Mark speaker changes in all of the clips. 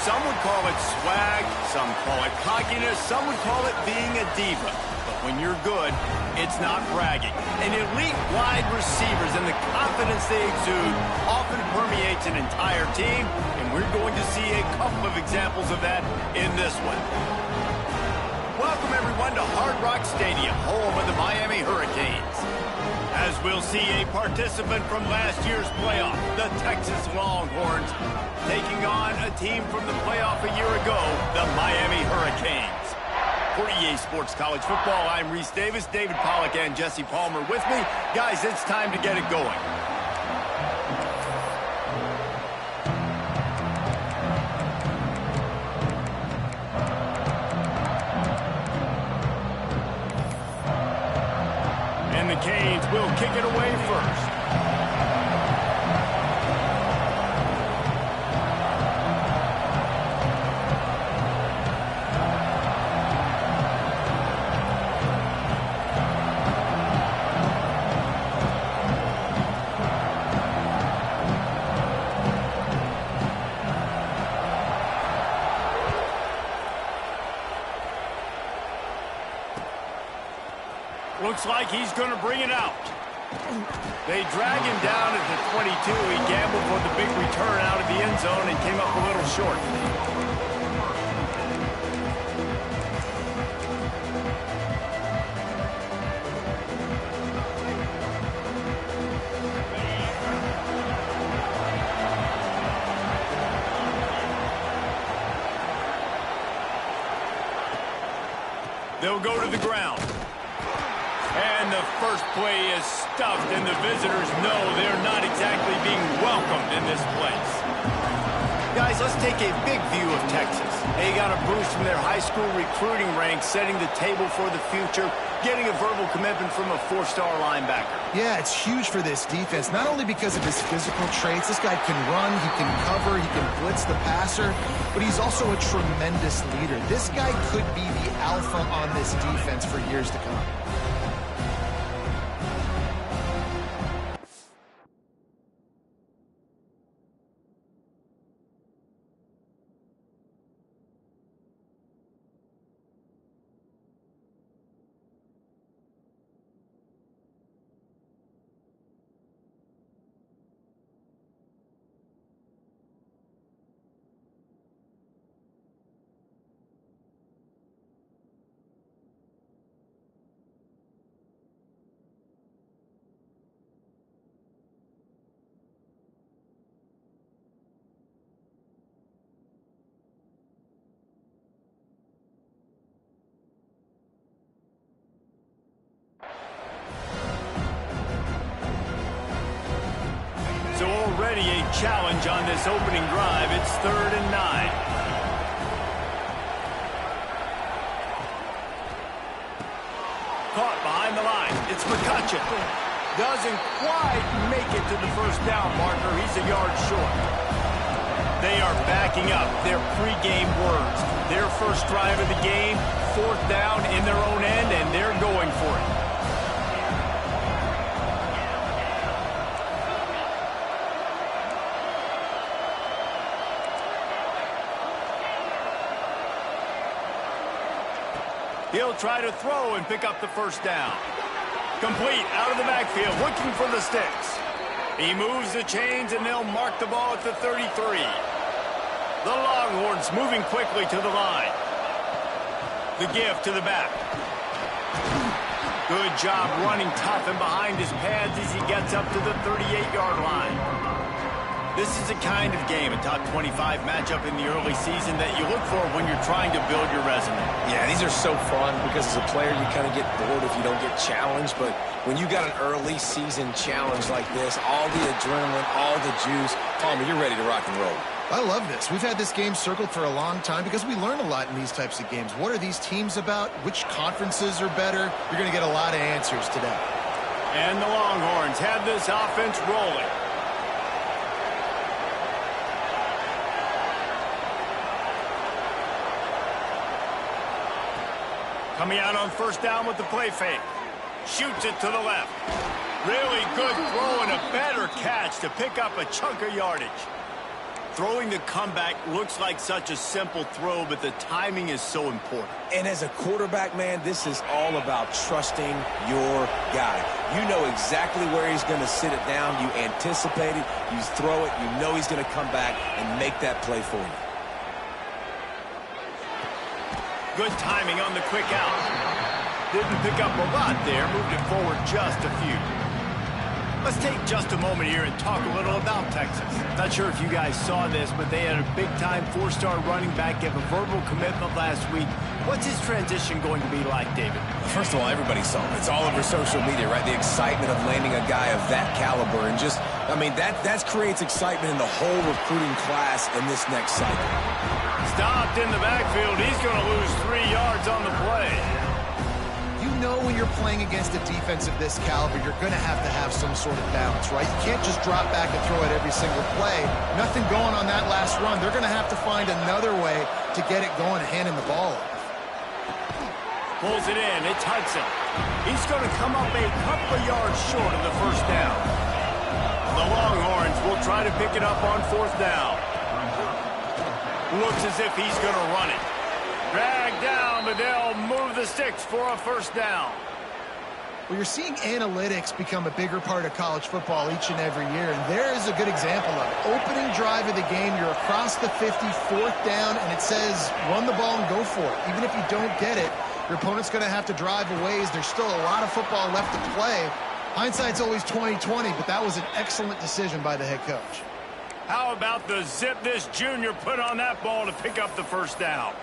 Speaker 1: Some would call it swag, some call it cockiness, some would call it being a diva. But when you're good, it's not bragging. And elite wide receivers and the confidence they exude often permeates an entire team, and we're going to see a couple of examples of that in this one. Welcome, everyone, to Hard Rock Stadium, home of the Miami Hurricanes. As we'll see a participant from last year's playoff, the Texas Longhorns, taking on a team from the playoff a year ago, the Miami Hurricanes. For EA Sports College Football, I'm Reese Davis, David Pollack, and Jesse Palmer with me. Guys, it's time to get it going. And the Canes will kick it away first. Looks like he's going to bring it out. They drag him down at the 22. He gambled for the big return out of the end zone and came up a little short. They'll go to the ground. And the first play is stuffed, and the visitors know they're not exactly being welcomed in this place. Guys, let's take a big view of Texas. They got a boost from their high school recruiting ranks, setting the table for the future, getting a verbal commitment from a four-star linebacker.
Speaker 2: Yeah, it's huge for this defense, not only because of his physical traits. This guy can run, he can cover, he can blitz the passer, but he's also a tremendous leader. This guy could be the alpha on this defense for years to come.
Speaker 1: So already a challenge on this opening drive. It's 3rd and 9. Caught behind the line. It's McCutcheon. Doesn't quite make it to the first down marker. He's a yard short. They are backing up their pregame words. Their first drive of the game, 4th down in their own end, and they're going for it. He'll try to throw and pick up the first down. Complete out of the backfield, looking for the sticks. He moves the chains, and they'll mark the ball at the 33. The Longhorns moving quickly to the line. The give to the back. Good job running tough and behind his pads as he gets up to the 38-yard line. This is a kind of game, a top 25 matchup in the early season that you look for when you're trying to build your resume.
Speaker 3: Yeah, these are so fun because as a player, you kind of get bored if you don't get challenged. But when you got an early season challenge like this, all the adrenaline, all the juice, Palmer, you're ready to rock and roll.
Speaker 2: I love this. We've had this game circled for a long time because we learn a lot in these types of games. What are these teams about? Which conferences are better? You're going to get a lot of answers today.
Speaker 1: And the Longhorns have this offense rolling. Coming out on first down with the play fake. Shoots it to the left. Really good throw and a better catch to pick up a chunk of yardage. throwing the comeback looks like such a simple throw, but the timing is so important.
Speaker 3: And as a quarterback, man, this is all about trusting your guy. You know exactly where he's going to sit it down. You anticipate it. You throw it. You know he's going to come back and make that play for you.
Speaker 1: Good timing on the quick out. Didn't pick up a lot there. Moved it forward just a few. Let's take just a moment here and talk a little about Texas. Not sure if you guys saw this, but they had a big-time four-star running back give a verbal commitment last week. What's his transition going to be like, David?
Speaker 3: First of all, everybody saw it. It's all over social media, right? The excitement of landing a guy of that caliber. And just, I mean, that creates excitement in the whole recruiting class in this next cycle.
Speaker 1: Stopped in the backfield. He's going to lose 3 yards on the play.
Speaker 2: You know when you're playing against a defense of this caliber, you're going to have some sort of balance, right? You can't just drop back and throw it every single play. Nothing going on that last run. They're going to have to find another way to get it going and handing the ball off.
Speaker 1: Pulls it in. It's Hudson. He's going to come up a couple of yards short of the first down. The Longhorns will try to pick it up on 4th down. Looks as if he's going to run it. Dragged down, but they'll move the sticks for a first down.
Speaker 2: Well, you're seeing analytics become a bigger part of college football each and every year, and there is a good example of it. Opening drive of the game, you're across the 50, 4th down, and it says run the ball and go for it. Even if you don't get it, your opponent's going to have to drive a ways. There's still a lot of football left to play. Hindsight's always 20/20, but that was an excellent decision by the head coach.
Speaker 1: How about the zip this junior put on that ball to pick up the first down?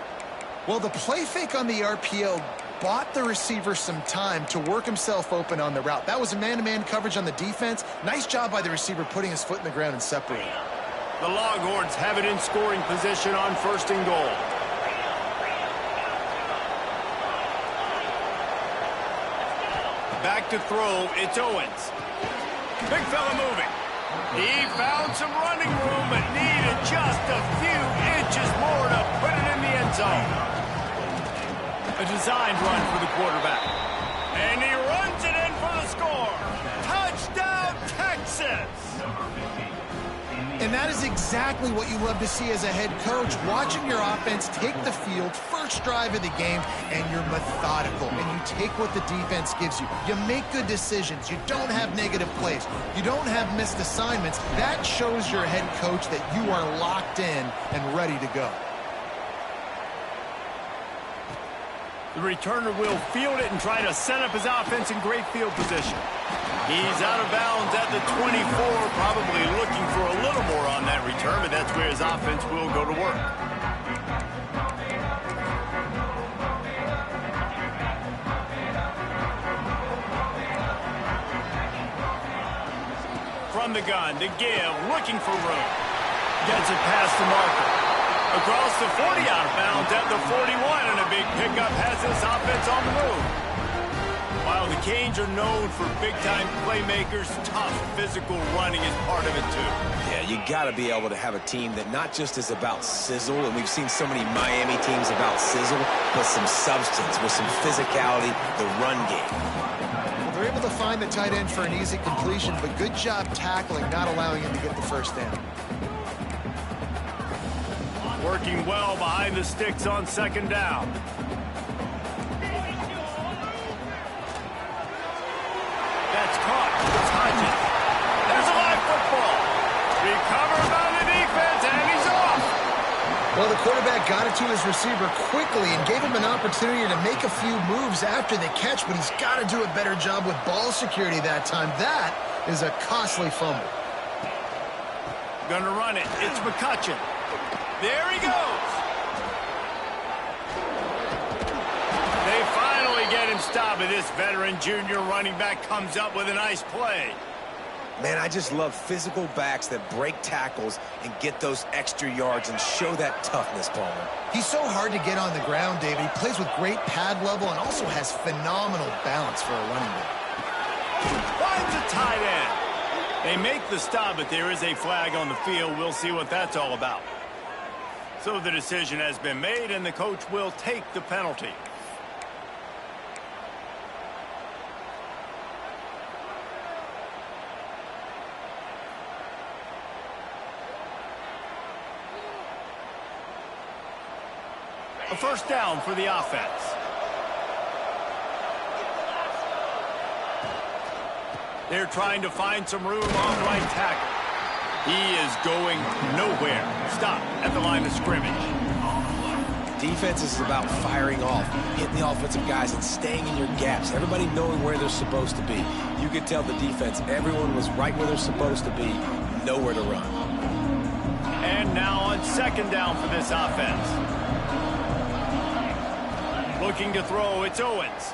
Speaker 2: Well, the play fake on the RPO bought the receiver some time to work himself open on the route. That was a man-to-man coverage on the defense. Nice job by the receiver putting his foot in the ground and separating.
Speaker 1: The Longhorns have it in scoring position on 1st and goal. Back to throw, it's Owens. Big fella moving. He found some running room, but needed just a few inches more to put it in the end zone. A designed run for the quarterback. And he runs it in for the score. Touchdown, Texas!
Speaker 2: And that is exactly what you love to see as a head coach, watching your offense take the field, first drive of the game, and you're methodical, and you take what the defense gives you. You make good decisions. You don't have negative plays. You don't have missed assignments. That shows your head coach that you are locked in and ready to go.
Speaker 1: The returner will field it and try to set up his offense in great field position. He's out of bounds at the 24, probably looking for a little more on that return, but that's where his offense will go to work. From the gun, to give, looking for room. Gets it past the marker. Across the 40, out of bounds at the 41, and a big pickup has this offense on the move. While the Canes are known for big-time playmakers, tough physical running is part of it, too.
Speaker 3: Yeah, you got to be able to have a team that not just is about sizzle, and we've seen so many Miami teams about sizzle, but some substance with some physicality, the run game.
Speaker 2: Well, they're able to find the tight end for an easy completion, but good job tackling, not allowing him to get the first down.
Speaker 1: Working well behind the sticks on 2nd down. That's caught. It's Hodges. There's a live football. Recovered by the defense, and he's off.
Speaker 2: Well, the quarterback got it to his receiver quickly and gave him an opportunity to make a few moves after the catch, but he's got to do a better job with ball security that time. That is a costly fumble.
Speaker 1: Gonna run it. It's McCutcheon. There he goes. They finally get him stopped, but this veteran junior running back comes up with a nice play.
Speaker 3: Man, I just love physical backs that break tackles and get those extra yards and show that toughness, Palmer.
Speaker 2: He's so hard to get on the ground, David. He plays with great pad level and also has phenomenal balance for a running back.
Speaker 1: Finds a tight end. They make the stop, but there is a flag on the field. We'll see what that's all about. So the decision has been made, and the coach will take the penalty. A first down for the offense. They're trying to find some room on right tackle. He is going nowhere. Stop at the line of scrimmage.
Speaker 3: Defense is about firing off, hitting the offensive guys, and staying in your gaps. Everybody knowing where they're supposed to be. You could tell the defense, everyone was right where they're supposed to be, nowhere to run.
Speaker 1: And now on second down for this offense. Looking to throw, it's Owens.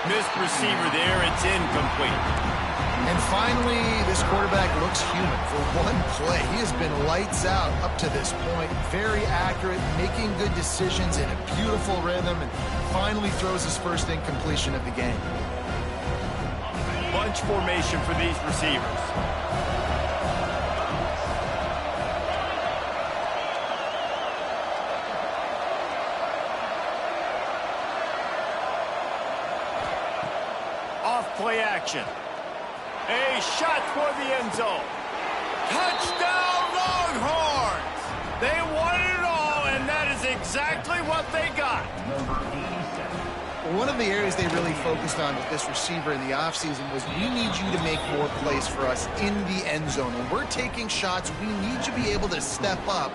Speaker 1: Missed receiver there, it's incomplete.
Speaker 2: And finally, this quarterback looks human for one play. He has been lights out up to this point. Very accurate, making good decisions in a beautiful rhythm, and finally throws his first incompletion of the game.
Speaker 1: Bunch formation for these receivers. Off play action. A shot toward the end zone. Touchdown, Longhorns! They won it all, and that is exactly what they got.
Speaker 2: One of the areas they really focused on with this receiver in the offseason was, we need you to make more plays for us in the end zone. When we're taking shots, we need you to be able to step up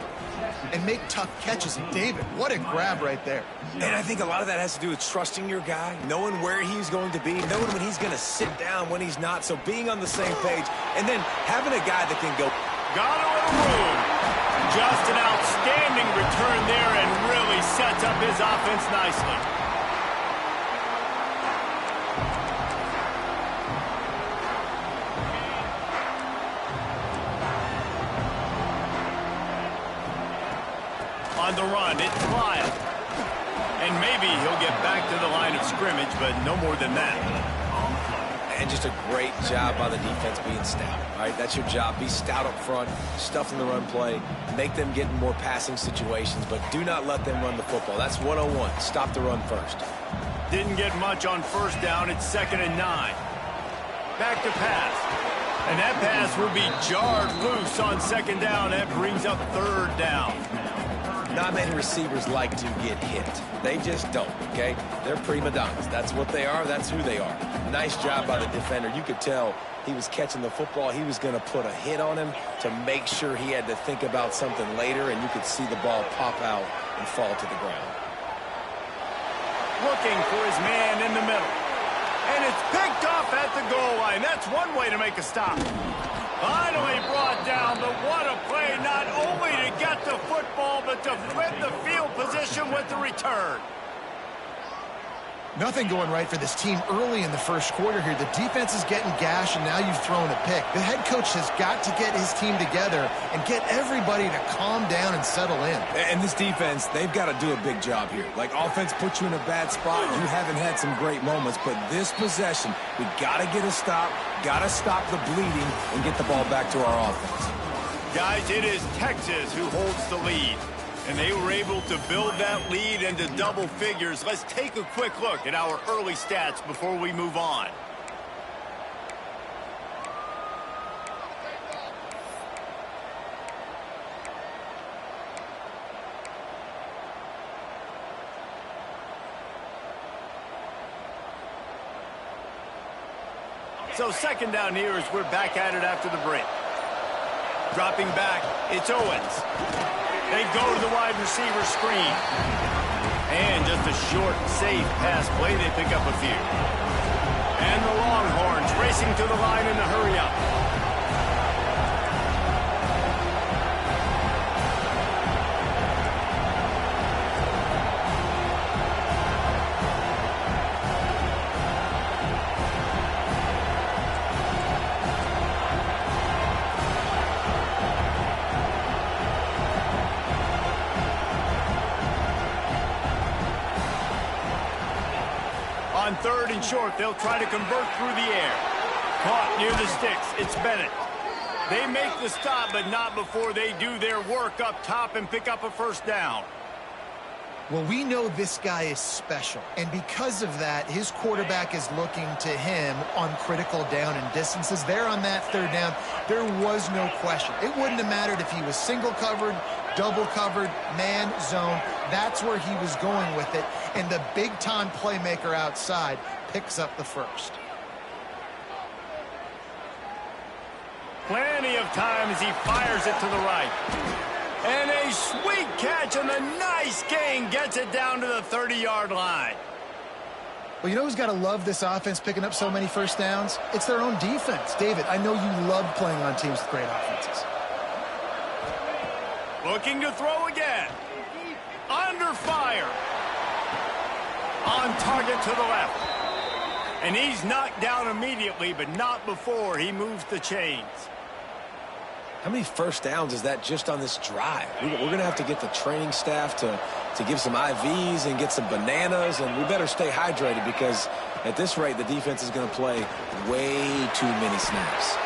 Speaker 2: and make tough catches. And David, what a grab right there.
Speaker 3: And I think a lot of that has to do with trusting your guy, knowing where he's going to be, knowing when he's going to sit down, when he's not. So being on the same page, and then having a guy that can go.
Speaker 1: Got a little room. Just an outstanding return there and really sets up his offense nicely. On the run, it's Lyle. And maybe he'll get back to the line of scrimmage, but no more than that.
Speaker 3: And just a great job by the defense being stout. All right, that's your job. Be stout up front, stuff in the run play, make them get in more passing situations, but do not let them run the football. That's 101. Stop the run first.
Speaker 1: Didn't get much on first down. It's 2nd and 9. Back to pass. And that pass will be jarred loose on 2nd down. That brings up 3rd down.
Speaker 3: Not many receivers like to get hit. They just don't, okay? They're prima donnas. That's what they are. That's who they are. Nice job by the defender. You could tell he was catching the football. He was going to put a hit on him to make sure he had to think about something later, and you could see the ball pop out and fall to the ground.
Speaker 1: Looking for his man in the middle. And it's picked off at the goal line. That's one way to make a stop. Finally brought down, but what a play, not only to get the football, but to flip the field position with the return.
Speaker 2: Nothing going right for this team early in the first quarter here. The defense is getting gashed, and now you've thrown a pick. The head coach has got to get his team together and get everybody to calm down and settle in.
Speaker 3: And this defense, they've got to do a big job here. Like, offense puts you in a bad spot. You haven't had some great moments, but this possession, we got to get a stop, got to stop the bleeding, and get the ball back to our offense.
Speaker 1: Guys, it is Texas who holds the lead. And they were able to build that lead into double figures. Let's take a quick look at our early stats before we move on. So 2nd down here as we're back at it after the break. Dropping back, it's Owens. They go to the wide receiver screen. And just a short, safe pass play. They pick up a few. And the Longhorns racing to the line in a hurry-up. On 3rd and short, they'll try to convert through the air. Caught near the sticks. It's Bennett. They make the stop, but not before they do their work up top and pick up a first down.
Speaker 2: Well, we know this guy is special, and because of that, his quarterback is looking to him on critical down and distances. There on that third down, there was no question. It wouldn't have mattered if he was single covered, double covered, man, zone. That's where he was going with it, and the big-time playmaker outside picks up the first.
Speaker 1: Plenty of time as he fires it to the right. And a sweet catch and a nice gain gets it down to the 30-yard line.
Speaker 2: Well, you know who's got to love this offense picking up so many first downs? It's their own defense. David, I know you love playing on teams with great offenses.
Speaker 1: Looking to throw again. Under fire. On target to the left. And he's knocked down immediately, but not before he moves the chains.
Speaker 3: How many first downs is that just on this drive? We're going to have to get the training staff to give some IVs and get some bananas, and we better stay hydrated because at this rate, the defense is going to play way too many snaps.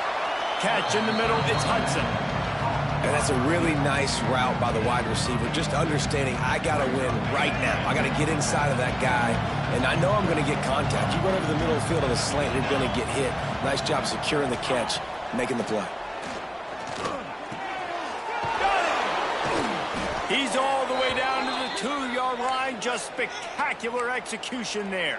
Speaker 1: Catch in the middle, it's Hudson.
Speaker 3: And that's a really nice route by the wide receiver, just understanding I got to win right now. I got to get inside of that guy, and I know I'm going to get contact. You run over the middle of the field on a slant, you're going to get hit. Nice job securing the catch, making the play.
Speaker 1: He's all the way down to the 2-yard line. Just spectacular execution there.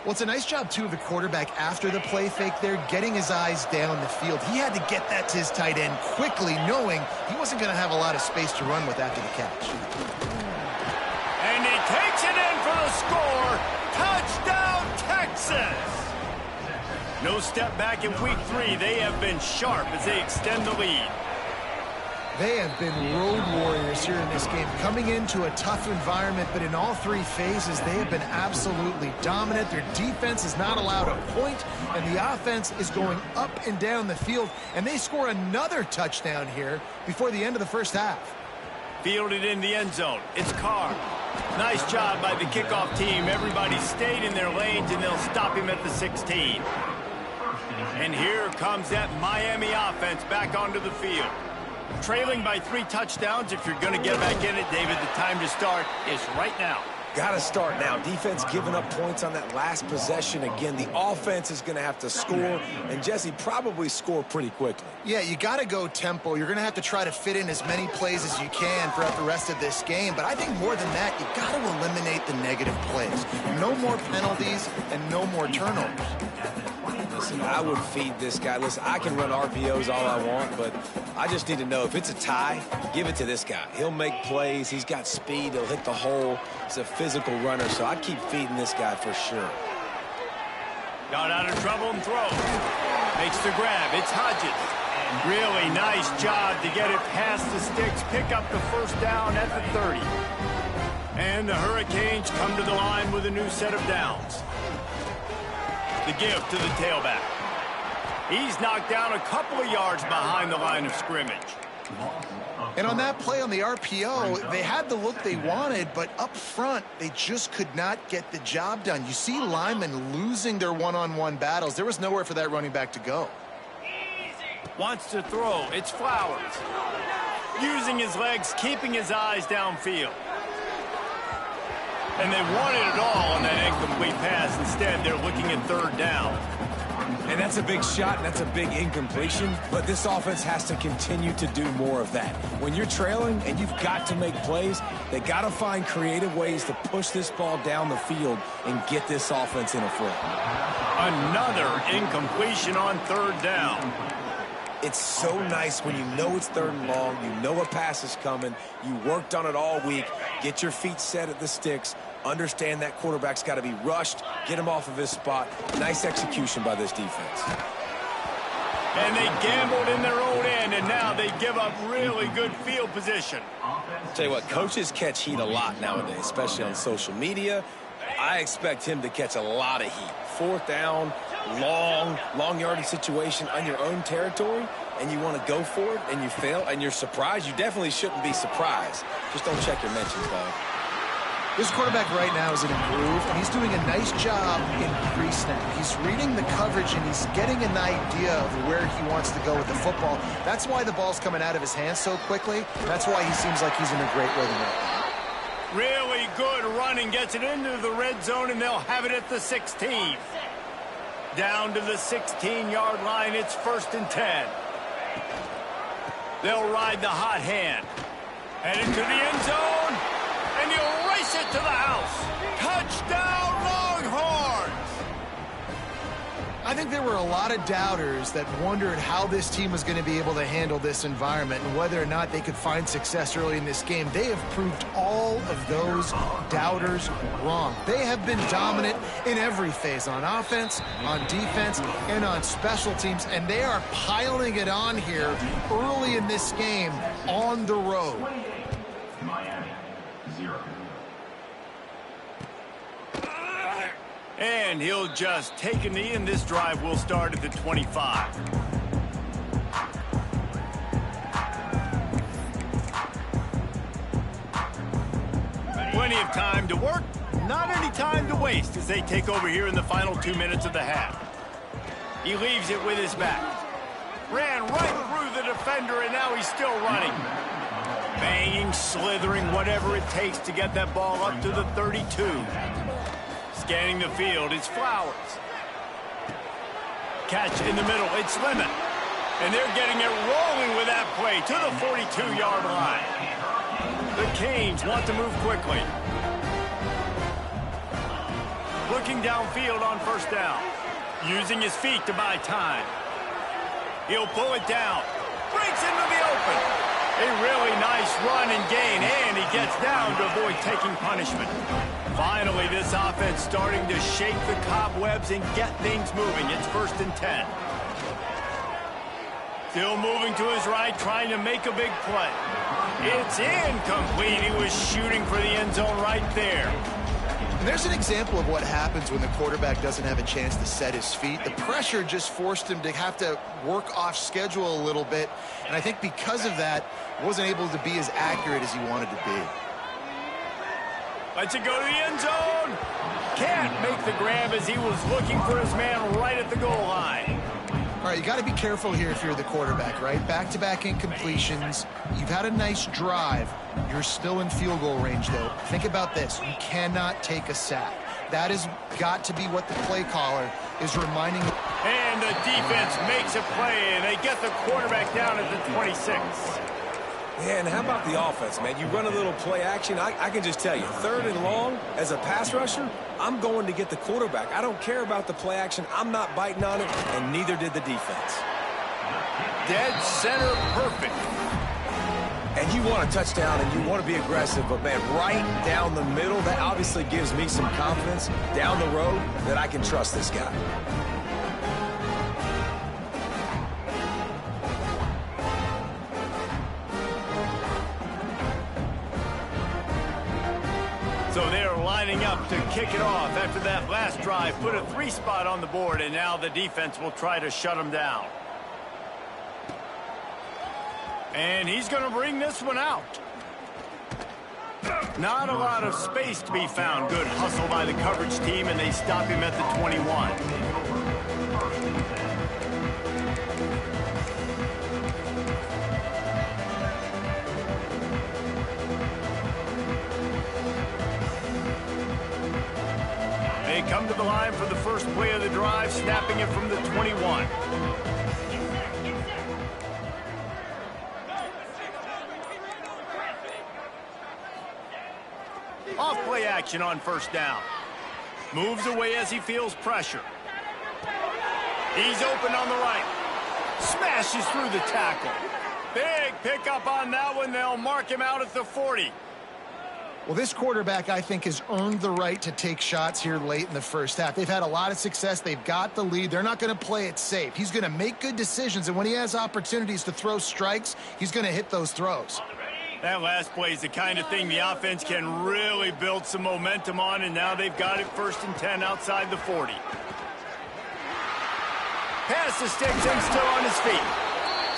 Speaker 2: Well, it's a nice job, too, of the quarterback after the play fake there, getting his eyes down the field. He had to get that to his tight end quickly, knowing he wasn't going to have a lot of space to run with after the catch.
Speaker 1: And he takes it in for the score. Touchdown, Texas! No step back in week 3. They have been sharp as they extend the lead.
Speaker 2: They have been road warriors here in this game, coming into a tough environment, but in all 3 phases, they have been absolutely dominant. Their defense is not allowed a point, and the offense is going up and down the field, and they score another touchdown here before the end of the first half.
Speaker 1: Fielded in the end zone. It's Carr. Nice job by the kickoff team. Everybody stayed in their lanes, and they'll stop him at the 16. And here comes that Miami offense back onto the field. Trailing by 3 touchdowns. If you're going to get back in it, David, the time to start is right now.
Speaker 3: Got to start now. Defense giving up points on that last possession. Again, the offense is going to have to score, and Jesse probably score pretty quickly.
Speaker 2: Yeah, you got to go tempo. You're going to have to try to fit in as many plays as you can throughout the rest of this game. But I think more than that, you got to eliminate the negative plays. No more penalties and no more turnovers.
Speaker 3: Listen, I would feed this guy. Listen, I can run RPOs all I want, but I just need to know if it's a tie, give it to this guy. He'll make plays. He's got speed. He'll hit the hole. He's a physical runner, so I'd keep feeding this guy for sure.
Speaker 1: Got out of trouble and throw. Makes the grab. It's Hodges. Really nice job to get it past the sticks. Pick up the first down at the 30. And the Hurricanes come to the line with a new set of downs. The give to the tailback. He's knocked down a couple of yards behind the line of scrimmage.
Speaker 2: And on that play on the RPO, they had the look they wanted, but up front, they just could not get the job done. You see linemen losing their one-on-one battles. There was nowhere for that running back to go.
Speaker 1: Wants to throw. It's Flowers. Using his legs, keeping his eyes downfield. And they wanted it all on that incomplete pass. Instead, they're looking at 3rd down.
Speaker 3: And that's a big shot, and that's a big incompletion, but this offense has to continue to do more of that. When you're trailing and you've got to make plays, they got to find creative ways to push this ball down the field and get this offense in a flow.
Speaker 1: Another incompletion on 3rd down.
Speaker 3: It's so nice when you know it's 3rd and long, you know a pass is coming, you worked on it all week, get your feet set at the sticks, understand that quarterback's got to be rushed, get him off of his spot. Nice execution by this defense.
Speaker 1: And they gambled in their own end, and now they give up really good field position.
Speaker 3: Tell you what, coaches catch heat a lot nowadays, especially on social media. I expect him to catch a lot of heat. 4th down, long yardage situation on your own territory, and you want to go for it, and you fail, and you're surprised. You definitely shouldn't be surprised. Just don't check your mentions, dog.
Speaker 2: This quarterback right now is in a groove, and he's doing a nice job in pre-snap. He's reading the coverage, and he's getting an idea of where he wants to go with the football. That's why the ball's coming out of his hands so quickly. That's why he seems like he's in a great rhythm right now.
Speaker 1: Really good running, gets it into the red zone, and they'll have it at the 16. Down to the 16-yard line, it's 1st and 10. They'll ride the hot hand. Headed to the end zone, and he'll race it to the house. Touchdown, Longhorns!
Speaker 2: I think there were a lot of doubters that wondered how this team was going to be able to handle this environment and whether or not they could find success early in this game. They have proved all of those doubters wrong. They have been dominant in every phase, on offense, on defense, and on special teams, and they are piling it on here early in this game on the road.
Speaker 4: Miami, 0.
Speaker 1: And he'll just take a knee, and this drive will start at the 25. Plenty of time to work, not any time to waste as they take over here in the final 2 minutes of the half. He leaves it with his back. Ran right through the defender, and now he's still running. Banging, slithering, whatever it takes to get that ball up to the 32. Scanning the field, it's Flowers. Catch in the middle, it's Lemon. And they're getting it rolling with that play to the 42-yard line. The Canes want to move quickly. Looking downfield on 1st down. Using his feet to buy time. He'll pull it down. Breaks into the open. A really nice run and gain, and he gets down to avoid taking punishment. Finally, this offense starting to shake the cobwebs and get things moving. It's 1st and 10. Still moving to his right, trying to make a big play. It's incomplete. He was shooting for the end zone right there.
Speaker 2: And there's an example of what happens when the quarterback doesn't have a chance to set his feet. The pressure just forced him to have to work off schedule a little bit. And I think because of that, wasn't able to be as accurate as he wanted to be.
Speaker 1: Lets it go to the end zone. Can't make the grab as he was looking for his man right at the goal line.
Speaker 2: All right, you got to be careful here if you're the quarterback, right? Back-to-back incompletions. You've had a nice drive. You're still in field goal range, though. Think about this. You cannot take a sack. That has got to be what the play caller is reminding you.
Speaker 1: And the defense makes a play, and they get the quarterback down at the 26.
Speaker 3: Yeah, and how about the offense, man? You run a little play action. I can just tell you, 3rd and long, as a pass rusher, I'm going to get the quarterback. I don't care about the play action. I'm not biting on it, and neither did the defense.
Speaker 1: Dead center perfect.
Speaker 3: And you want a touchdown, and you want to be aggressive, but, man, right down the middle, that obviously gives me some confidence down the road that I can trust this guy.
Speaker 1: So they're lining up to kick it off after that last drive. Put a 3 spot on the board, and now the defense will try to shut them down. And he's going to bring this one out. Not a lot of space to be found. Good hustle by the coverage team, and they stop him at the 21. They come to the line for the first play of the drive, snapping it from the 21. Off play action on 1st down. Moves away as he feels pressure. He's open on the right. Smashes through the tackle. Big pickup on that one. They'll mark him out at the 40.
Speaker 2: Well, this quarterback, I think, has earned the right to take shots here late in the first half. They've had a lot of success. They've got the lead. They're not going to play it safe. He's going to make good decisions, and when he has opportunities to throw strikes, he's going to hit those throws.
Speaker 1: That last play is the kind of thing the offense can really build some momentum on, and now they've got it 1st and 10 outside the 40. Pass the sticks and still on his feet.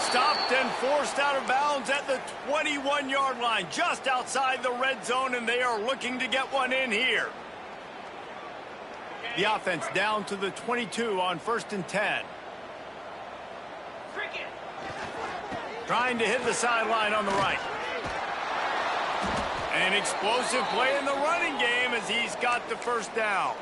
Speaker 1: Stopped and forced out of bounds at the 21-yard line, just outside the red zone, and they are looking to get one in here. The offense down to the 22 on 1st and 10. Trying to hit the sideline on the right. An explosive play in the running game as he's got the first down.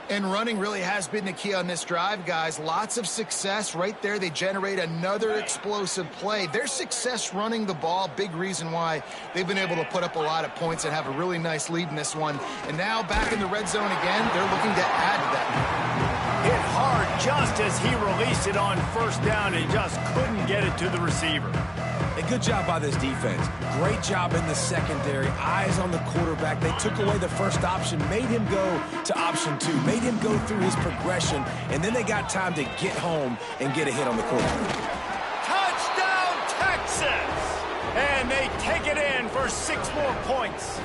Speaker 2: And running really has been the key on this drive, guys. Lots of success right there. They generate another explosive play. Their success running the ball, big reason why they've been able to put up a lot of points and have a really nice lead in this one. And now back in the red zone again, they're looking to add to that.
Speaker 1: Hit hard just as he released it on first down and just couldn't get it to the receiver.
Speaker 3: A good job by this defense. Great job in the secondary. Eyes on the quarterback. They took away the first option, made him go to option 2, made him go through his progression, and then they got time to get home and get a hit on the quarterback.
Speaker 1: Touchdown, Texas! And they take it in for 6 more points.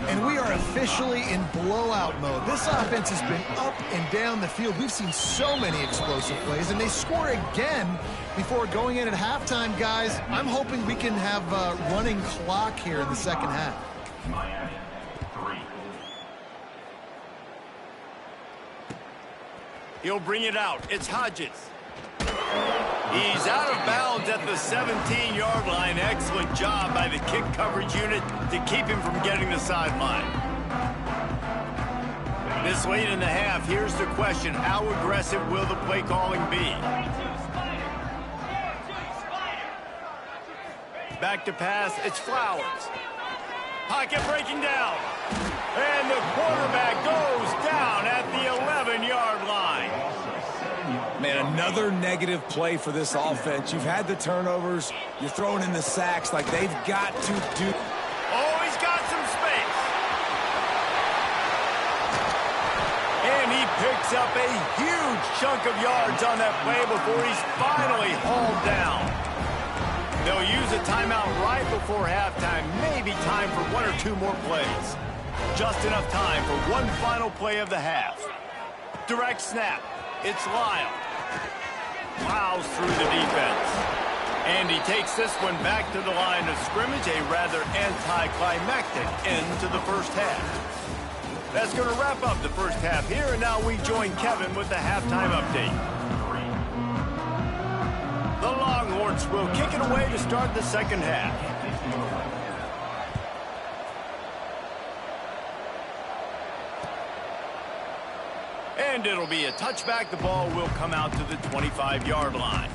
Speaker 2: And we are officially in blowout mode. This offense has been up and down the field. We've seen so many explosive plays, and they score again before going in at halftime, guys. I'm hoping we can have a running clock here in the second half.
Speaker 4: Miami, 3.
Speaker 1: He'll bring it out. It's Hodges. He's out of bounds at the 17-yard line. Excellent job by the kick coverage unit to keep him from getting the sideline. This late in the half, here's the question. How aggressive will the play calling be? Back to pass, it's Flowers. Pocket breaking down. And the quarterback goes down at the 11-yard line.
Speaker 3: Man, another negative play for this offense. You've had the turnovers. You're throwing in the sacks like they've got to do.
Speaker 1: Oh, he's got some space. And he picks up a huge chunk of yards on that play before he's finally hauled down. They'll use a timeout right before halftime. Maybe time for 1 or 2 more plays. Just enough time for one final play of the half. Direct snap. It's Lyle. Plows through the defense. And he takes this one back to the line of scrimmage, a rather anticlimactic end to the first half. That's going to wrap up the first half here, and now we join Kevin with the halftime update. The Longhorns will kick it away to start the second half. And it'll be a touchback. The ball will come out to the 25-yard line.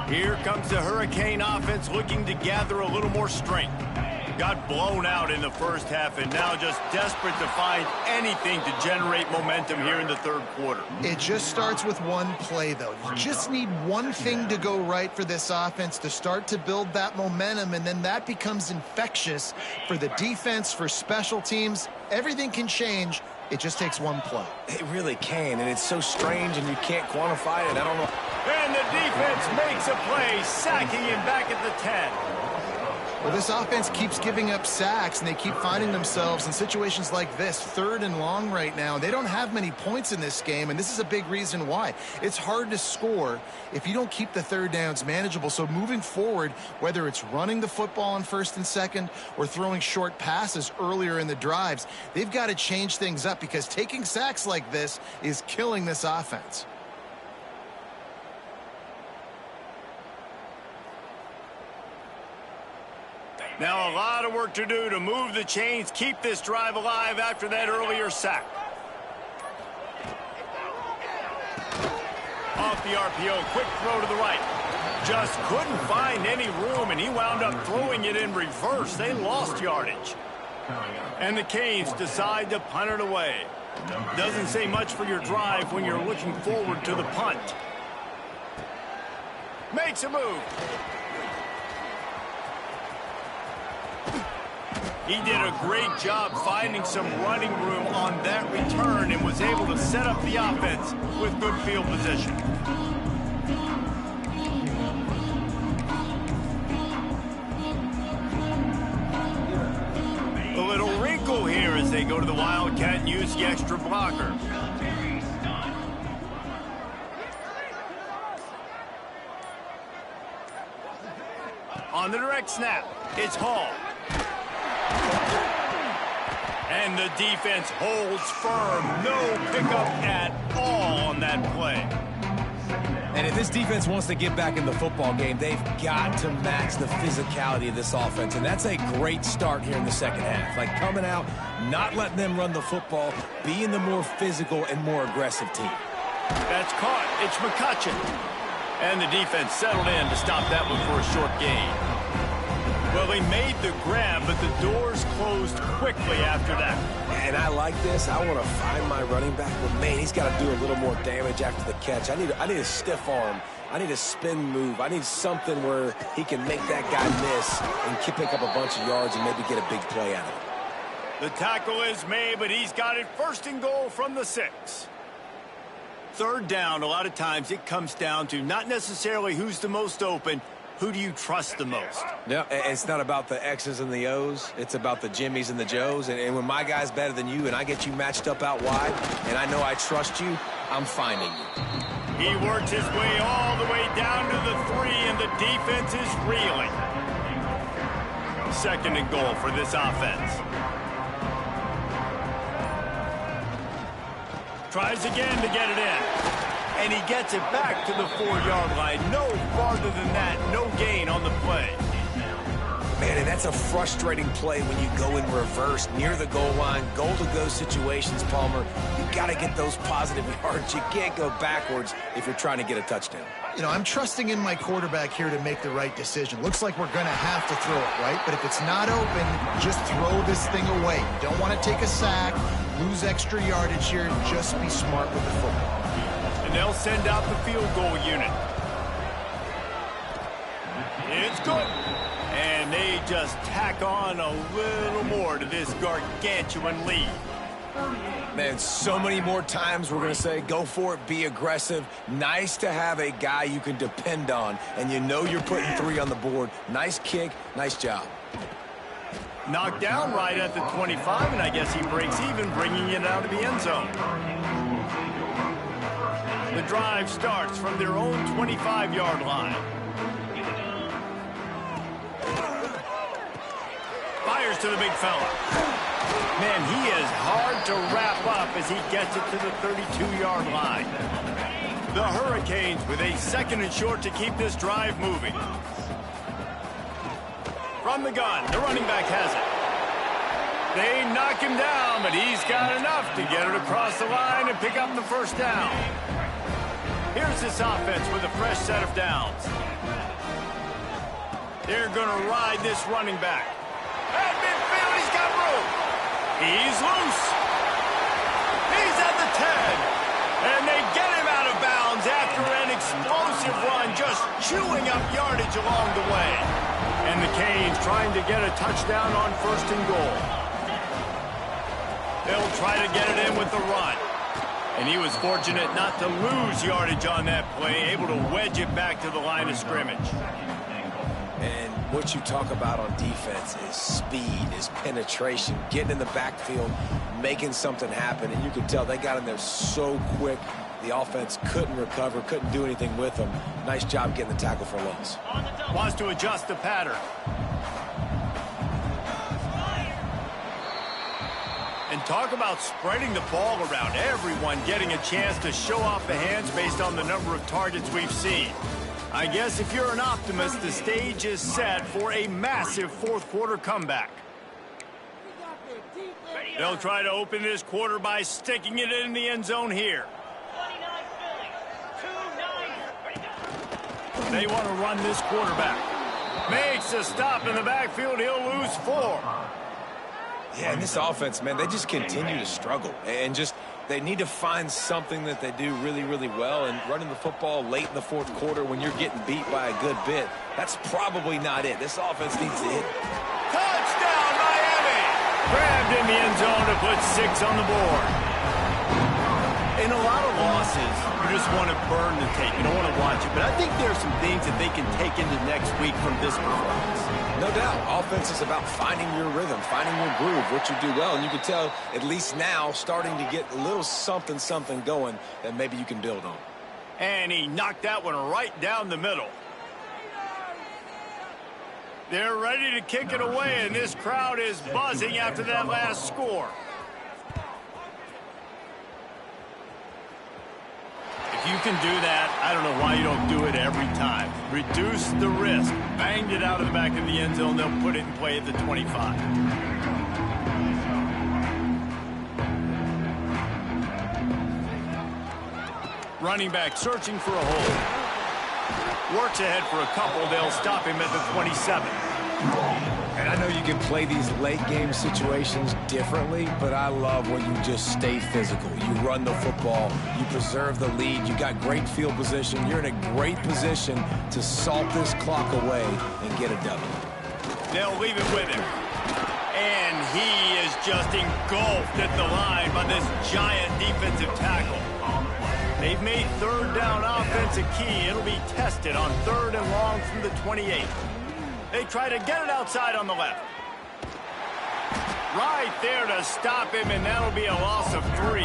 Speaker 1: Here comes the Hurricane offense looking to gather a little more strength. Got blown out in the first half and now just desperate to find anything to generate momentum here in the third quarter.
Speaker 2: It just starts with one play, though. You just need one thing to go right for this offense to start to build that momentum, and then that becomes infectious for the defense, for special teams. Everything can change. It just takes one play.
Speaker 3: It really can, and it's so strange, and you can't quantify it. I don't know.
Speaker 1: And the defense makes a play, sacking him back at the 10.
Speaker 2: Well, this offense keeps giving up sacks, and they keep finding themselves in situations like this, 3rd and long right now. They don't have many points in this game, and this is a big reason why. It's hard to score if you don't keep the third downs manageable. So moving forward, whether it's running the football on 1st and 2nd or throwing short passes earlier in the drives, they've got to change things up because taking sacks like this is killing this offense.
Speaker 1: Now a lot of work to do to move the chains, keep this drive alive after that earlier sack. Off the RPO, quick throw to the right. Just couldn't find any room, and he wound up throwing it in reverse. They lost yardage. And the Canes decide to punt it away. Doesn't say much for your drive when you're looking forward to the punt. Makes a move. He did a great job finding some running room on that return and was able to set up the offense with good field position. A little wrinkle here as they go to the Wildcat and use the extra blocker. On the direct snap, it's Hall. And the defense holds firm. No pickup at all on that play.
Speaker 3: And if this defense wants to get back in the football game, they've got to match the physicality of this offense. And that's a great start here in the second half. Like coming out, not letting them run the football, being the more physical and more aggressive team.
Speaker 1: That's caught. It's McCutcheon. And the defense settled in to stop that one for a short gain. Well, they made the grab, but the doors closed quickly after that.
Speaker 3: And I like this. I want to find my running back, but man, he's got to do a little more damage after the catch. I need a stiff arm. I need a spin move. I need something where he can make that guy miss and pick up a bunch of yards and maybe get a big play out of it.
Speaker 1: The tackle is made, but he's got it first and goal from the 6. Third down, a lot of times it comes down to not necessarily who's the most open, who do you trust the most?
Speaker 3: Yeah, it's not about the X's and the O's. It's about the Jimmies and the Joes. And when my guy's better than you and I get you matched up out wide and I know I trust you, I'm finding you.
Speaker 1: He worked his way all the way down to the 3, and the defense is reeling. Second and goal for this offense. Tries again to get it in. And he gets it back to the 4-yard line. No farther than that. No gain on the play.
Speaker 3: Man, and that's a frustrating play when you go in reverse near the goal line. Goal-to-go situations, Palmer. You got to get those positive yards. You can't go backwards if you're trying to get a touchdown.
Speaker 2: You know, I'm trusting in my quarterback here to make the right decision. Looks like we're going to have to throw it, right? But if it's not open, just throw this thing away. You don't want to take a sack, lose extra yardage here. Just be smart with the football.
Speaker 1: And they'll send out the field goal unit. It's good. And they just tack on a little more to this gargantuan lead.
Speaker 3: Man, so many more times we're going to say, go for it, be aggressive. Nice to have a guy you can depend on, and you know you're putting 3 on the board. Nice kick, nice job.
Speaker 1: Knocked down right at the 25, and I guess he breaks even, bringing it out of the end zone. The drive starts from their own 25-yard line. Fires to the big fella. Man, he is hard to wrap up as he gets it to the 32-yard line. The Hurricanes with a 2nd and short to keep this drive moving. From the gun, the running back has it. They knock him down, but he's got enough to get it across the line and pick up the first down. Here's this offense with a fresh set of downs. They're going to ride this running back. At midfield, he's got room. He's loose. He's at the 10. And they get him out of bounds after an explosive run, just chewing up yardage along the way. And the Canes trying to get a touchdown on 1st and goal. They'll try to get it in with the run. And he was fortunate not to lose yardage on that play, able to wedge it back to the line of scrimmage.
Speaker 3: And what you talk about on defense is speed, is penetration, getting in the backfield, making something happen. And you could tell they got in there so quick. The offense couldn't recover, couldn't do anything with them. Nice job getting the tackle for loss.
Speaker 1: Wants to adjust the pattern. And talk about spreading the ball around. Everyone getting a chance to show off the hands based on the number of targets we've seen. I guess if you're an optimist, the stage is set for a massive 4th quarter comeback. They'll try to open this quarter by sticking it in the end zone here. They want to run this quarterback. Makes a stop in the backfield. He'll lose 4.
Speaker 3: Yeah, and this offense, man, they just continue to struggle. And just, they need to find something that they do really, really well. And running the football late in the 4th quarter when you're getting beat by a good bit, that's probably not it. This offense needs to hit.
Speaker 1: Touchdown, Miami! Grabbed in the end zone to put 6 on the board. In a lot of losses, you just want to burn the tape. You don't want to watch it. But I think there's some things that they can take into next week from this performance.
Speaker 3: No doubt. Offense is about finding your rhythm, finding your groove, what you do well. And you can tell, at least now, starting to get a little something going that maybe you can build on.
Speaker 1: And he knocked that one right down the middle. They're ready to kick it away, and this crowd is buzzing after that last score. If you can do that, I don't know why you don't do it every time. Reduce the risk. Banged it out of the back of the end zone. They'll put it in play at the 25. Running back searching for a hole. Works ahead for a couple. They'll stop him at the 27.
Speaker 3: And I know you can play these late-game situations differently, but I love when you just stay physical. You run the football, you preserve the lead, you got great field position, you're in a great position to salt this clock away and get a W.
Speaker 1: They'll leave it with him. And he is just engulfed at the line by this giant defensive tackle. They've made third down offense a key. It'll be tested on 3rd and long from the 28. They try to get it outside on the left. Right there to stop him, and that'll be a loss of 3.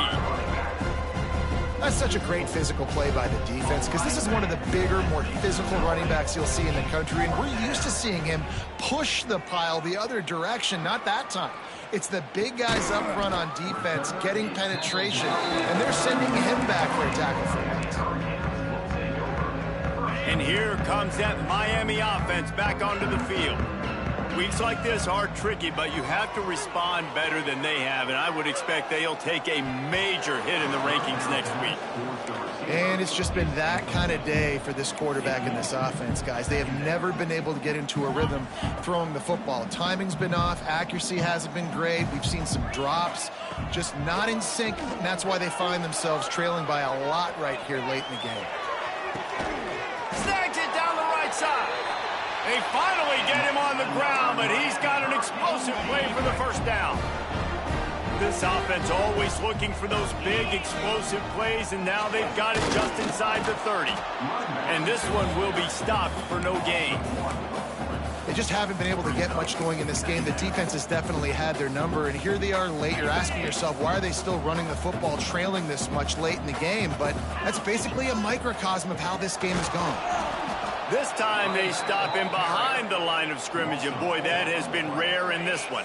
Speaker 2: That's such a great physical play by the defense because this is one of the bigger, more physical running backs you'll see in the country, and we're used to seeing him push the pile the other direction. Not that time. It's the big guys up front on defense getting penetration, and they're sending him back for a tackle for loss.
Speaker 1: And here comes that Miami offense back onto the field. Weeks like this are tricky, but you have to respond better than they have, and I would expect they'll take a major hit in the rankings next week.
Speaker 2: And it's just been that kind of day for this quarterback in this offense, guys. They have never been able to get into a rhythm throwing the football. Timing's been off. Accuracy hasn't been great. We've seen some drops, just not in sync, and that's why they find themselves trailing by a lot right here late in the game.
Speaker 1: Snags it down the right side. They finally get him on the ground, but he's got an explosive play for the first down. This offense always looking for those big explosive plays, and now they've got it just inside the 30. And this one will be stopped for no gain.
Speaker 2: They just haven't been able to get much going in this game. The defense has definitely had their number, and here they are late. You're asking yourself, why are they still running the football, trailing this much late in the game? But that's basically a microcosm of how this game has gone.
Speaker 1: This time they stop him behind the line of scrimmage, and boy, that has been rare in this one.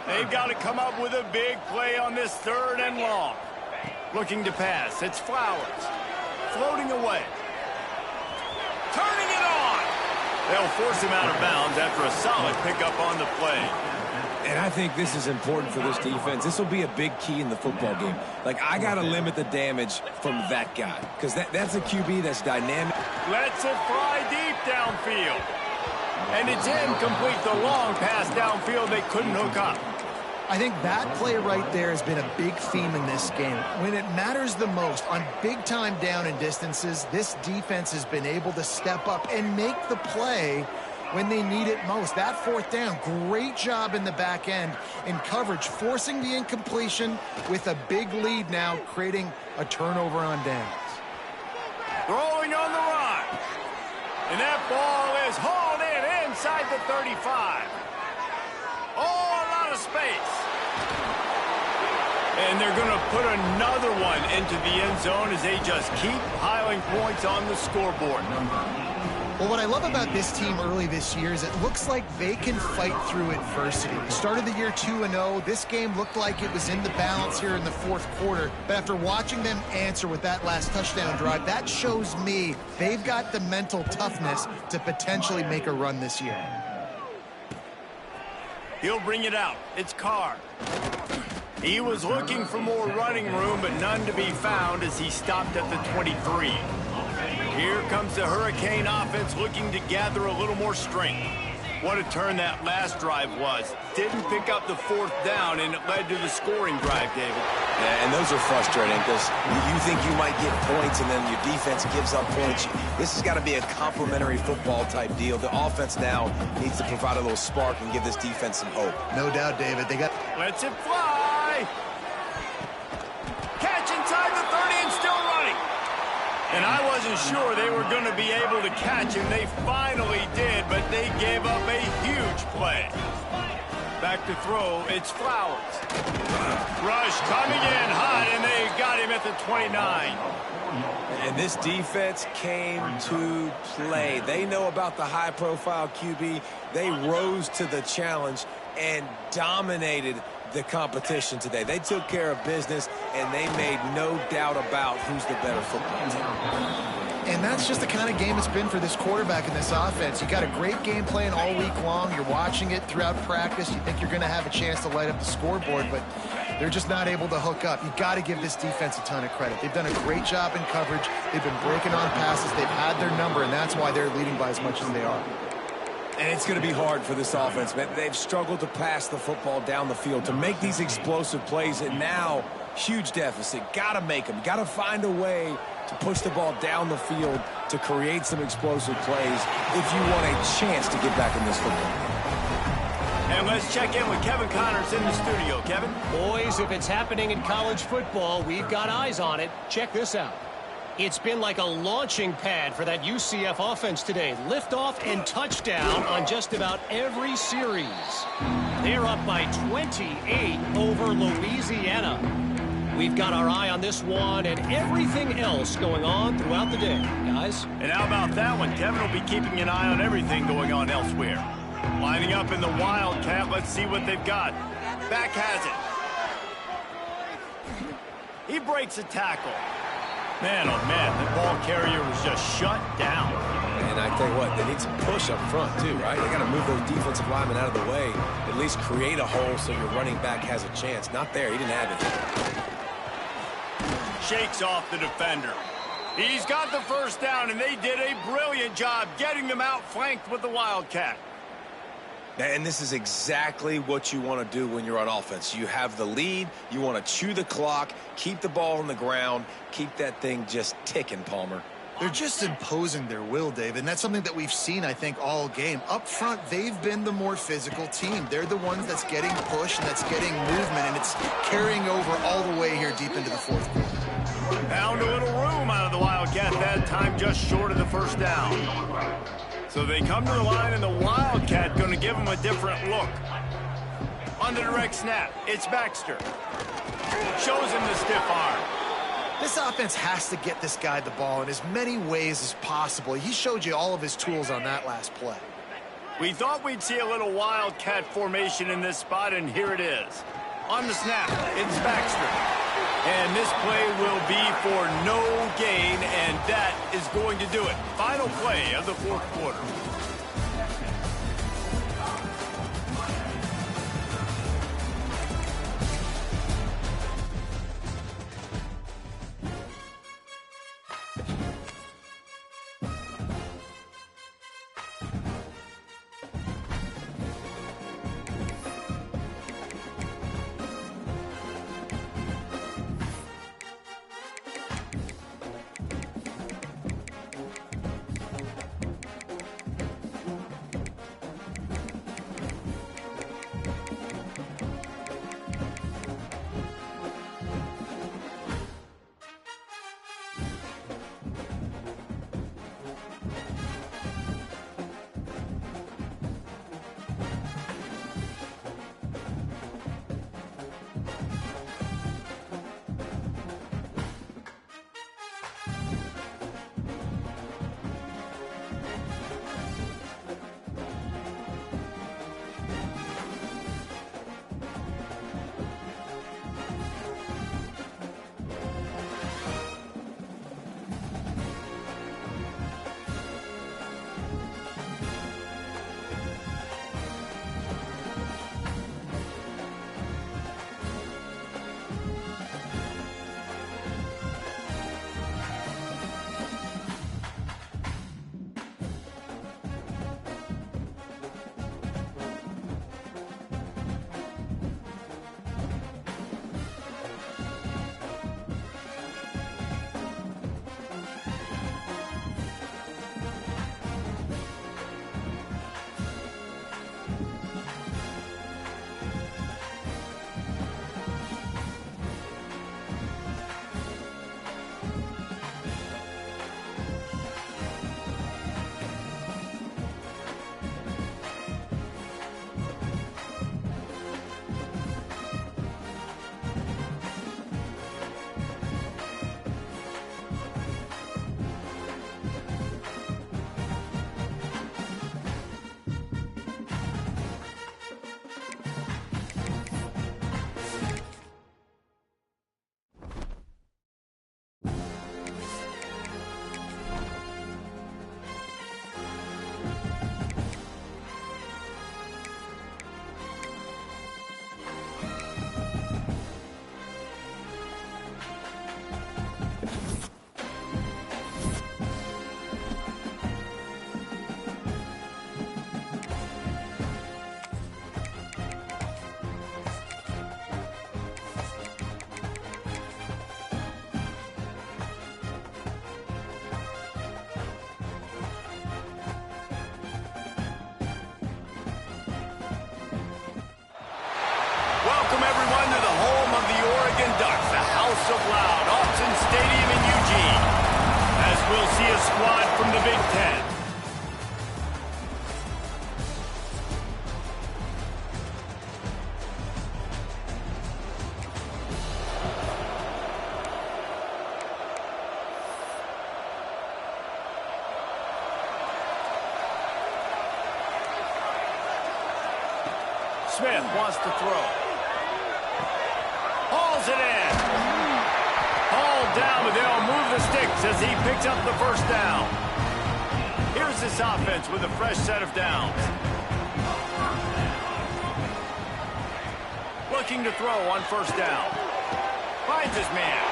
Speaker 1: They've got to come up with a big play on this 3rd and long. Looking to pass. It's Flowers. Floating away. Turning it on. They'll force him out of bounds after a solid pickup on the play.
Speaker 3: And I think this is important for this defense. This will be a big key in the football game. Like, I got to limit the damage from that guy because that's a QB that's dynamic.
Speaker 1: Lets it fly deep downfield. And it's incomplete. The long pass downfield they couldn't hook up.
Speaker 2: I think that play right there has been a big theme in this game. When it matters the most, on big-time down and distances, this defense has been able to step up and make the play when they need it most. That 4th down, great job in the back end in coverage, forcing the incompletion with a big lead now, creating a turnover on downs.
Speaker 1: Throwing on the run. And that ball is hauled in inside the 35. Oh, a lot of space. And they're going to put another one into the end zone as they just keep piling points on the scoreboard.
Speaker 2: Well, what I love about this team early this year is it looks like they can fight through adversity. We started the year 2-0. This game looked like it was in the balance here in the 4th quarter. But after watching them answer with that last touchdown drive, that shows me they've got the mental toughness to potentially make a run this year.
Speaker 1: He'll bring it out. It's Carr. He was looking for more running room, but none to be found as he stopped at the 23. Here comes the Hurricane offense looking to gather a little more strength. What a turn that last drive was. Didn't pick up the 4th down, and it led to the scoring drive, David.
Speaker 3: Yeah, and those are frustrating because you think you might get points and then your defense gives up points. This has got to be a complementary football type deal. The offense now needs to provide a little spark and give this defense some hope.
Speaker 2: No doubt, David. They got...
Speaker 1: Lets it fly. Catch inside the 30 and still running. And I wasn't sure they were going to be able to catch him. They finally did, but they gave up a huge play. Back to throw, it's Flowers. Rush coming in hot, and they got him at the 29.
Speaker 3: And this defense came to play. They know about the high-profile QB. They rose to the challenge and dominated the competition today. They took care of business, and they made no doubt about who's the better football team.
Speaker 2: And that's just the kind of game it's been for this quarterback in this offense. You got a great game plan all week long. You're watching it throughout practice. You think you're going to have a chance to light up the scoreboard, but they're just not able to hook up. You got to give this defense a ton of credit. They've done a great job in coverage. They've been breaking on passes. They've had their number, and that's why they're leading by as much as they are.
Speaker 3: And it's going to be hard for this offense, man. They've struggled to pass the football down the field, to make these explosive plays, and now huge deficit. Got to make them. Got to find a way to push the ball down the field to create some explosive plays if you want a chance to get back in this football game.
Speaker 1: And let's check in with Kevin Connors in the studio. Kevin?
Speaker 5: Boys, if it's happening in college football, we've got eyes on it. Check this out. It's been like a launching pad for that UCF offense today. Liftoff and touchdown on just about every series. They're up by 28 over Louisiana. We've got our eye on this one and everything else going on throughout the day, guys.
Speaker 1: And how about that one? Kevin will be keeping an eye on everything going on elsewhere. Lining up in the Wildcat, let's see what they've got. Back has it. He breaks a tackle. Man, oh man, the ball carrier was just shut down.
Speaker 3: And I tell you what, they need some push up front too, right? They got to move those defensive linemen out of the way, at least create a hole so your running back has a chance. Not there, he didn't have it.
Speaker 1: Shakes off the defender. He's got the first down, and they did a brilliant job getting them outflanked with the Wildcat.
Speaker 3: And this is exactly what you want to do when you're on offense. You have the lead, you want to chew the clock, keep the ball on the ground, keep that thing just ticking, Palmer.
Speaker 2: They're just imposing their will, Dave, and that's something that we've seen, I think, all game. Up front, they've been the more physical team. They're the ones that's getting pushed and that's getting movement, and it's carrying over all the way here deep into the fourth quarter.
Speaker 1: Found a little room out of the Wildcat that time, just short of the first down. So they come to the line, and the Wildcat going to give them a different look. On the direct snap, it's Baxter. Shows him the stiff arm.
Speaker 2: This offense has to get this guy the ball in as many ways as possible. He showed you all of his tools on that last play.
Speaker 1: We thought we'd see a little Wildcat formation in this spot, and here it is. On the snap, it's Baxter. And this play will be for no gain, and that is going to do it. Final play of the fourth quarter. of loud. Autzen Stadium in Eugene, as we'll see a squad from the Big Ten. Smith wants to throw. Hauls it in. Hauled down, but they'll move the sticks as he picks up the first down. Here's this offense with a fresh set of downs. Looking to throw on first down. Finds his man.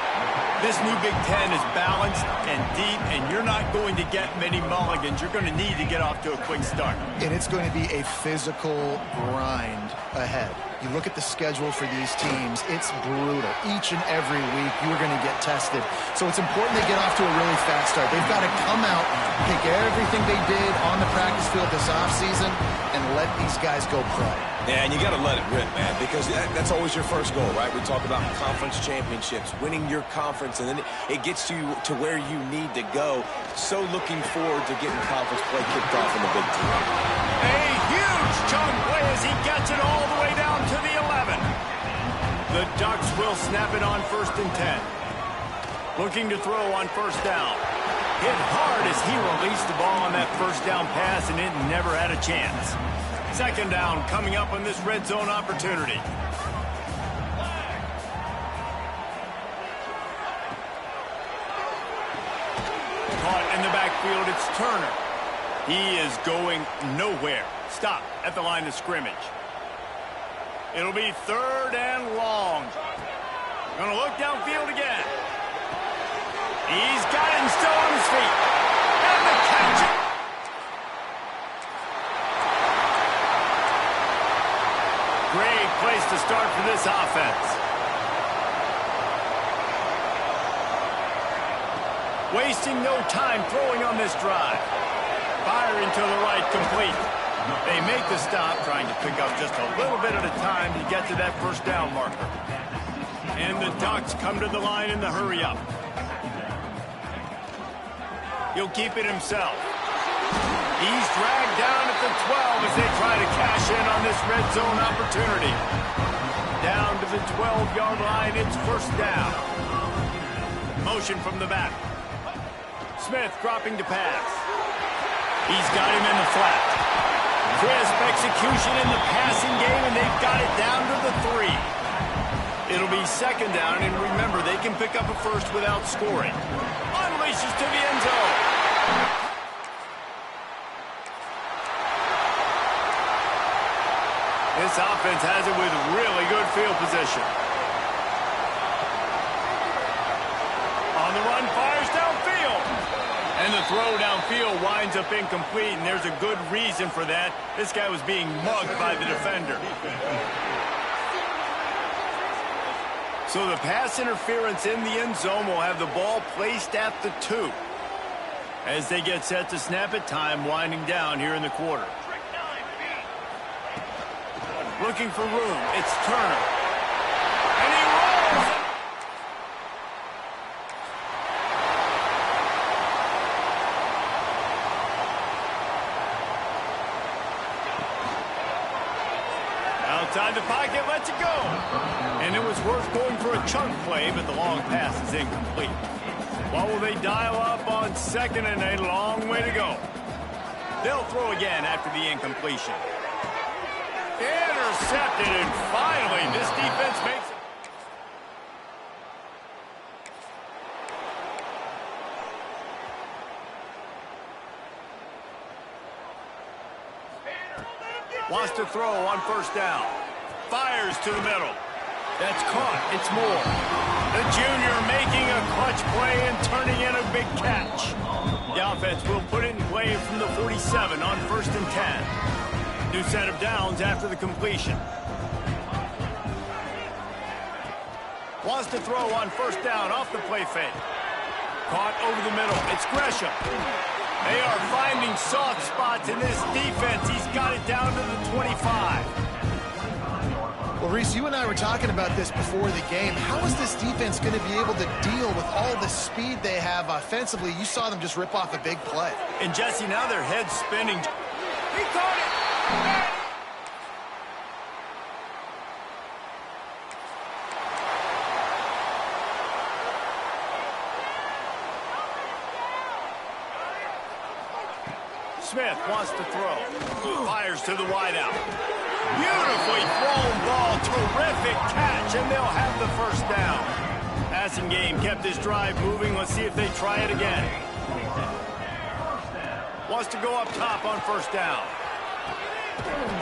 Speaker 1: This new Big Ten is balanced and deep, and you're not going to get many mulligans. You're going to need to get off to a quick start.
Speaker 2: And it's going to be a physical grind ahead. You look at the schedule for these teams, it's brutal. Each and every week, you are going to get tested. So it's important they get off to a really fast start. They've got to come out, pick everything they did on the practice field this offseason, and let these guys go play.
Speaker 3: Yeah, and you got to let it rip, man, because that's always your first goal, right? We talk about conference championships, winning your conference, and then it gets you to where you need to go. So looking forward to getting conference play kicked off in the Big Ten.
Speaker 1: A huge chunk play as he gets it all the way down to the 11. The Ducks will snap it on 1st and 10. Looking to throw on first down. Hit hard as he released the ball on that first down pass, and it never had a chance. Second down coming up on this red zone opportunity. Caught in the backfield, it's Turner. He is going nowhere. Stop at the line of scrimmage. It'll be 3rd and long. Gonna look downfield again. He's got it and still on his feet. And the catch. Great place to start for this offense. Wasting no time throwing on this drive. Firing to the right, complete. They make the stop, trying to pick up just a little bit at a time to get to that first down marker. And the Ducks come to the line in the hurry-up. He'll keep it himself. He's dragged down at the 12 as they try to cash in on this red zone opportunity. Down to the 12-yard line, it's first down. Motion from the back. Smith dropping to pass. He's got him in the flat. Crisp execution in the passing game, and they've got it down to the 3. It'll be second down, and remember, they can pick up a first without scoring. Unleashes to the end zone. This offense has it with really good field position. On the run, fires downfield. And the throw downfield winds up incomplete, and there's a good reason for that. This guy was being mugged by the defender. So the pass interference in the end zone will have the ball placed at the 2. As they get set to snap it, time winding down here in the quarter. Looking for room, it's Turner. And he rolls! Outside the pocket, lets it go. And it was worth going for a chunk play, but the long pass is incomplete. What will they dial up on second, and a long way to go? They'll throw again after the incompletion. Intercepted, and finally, this defense makes it. Wants to throw on first down. Fires to the middle. That's caught. It's Moore. The junior making a clutch play and turning in a big catch. The offense will put it in play from the 47 on 1st and 10. New set of downs after the completion. Wants to throw on first down off the play fake. Caught over the middle. It's Gresham. They are finding soft spots in this defense. He's got it down to the 25.
Speaker 2: Well, Reese, you and I were talking about this before the game. How is this defense going to be able to deal with all the speed they have offensively? You saw them just rip off a big play.
Speaker 1: And Jesse, now their head's spinning. He caught it! Smith wants to throw. Fires to the wideout. Beautifully thrown ball. Terrific catch, and they'll have the first down. Passing game kept this drive moving. Let's see if they try it again. Wants to go up top on first down.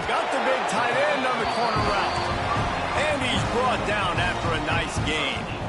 Speaker 1: Got the big tight end on the corner route. And he's brought down after a nice gain.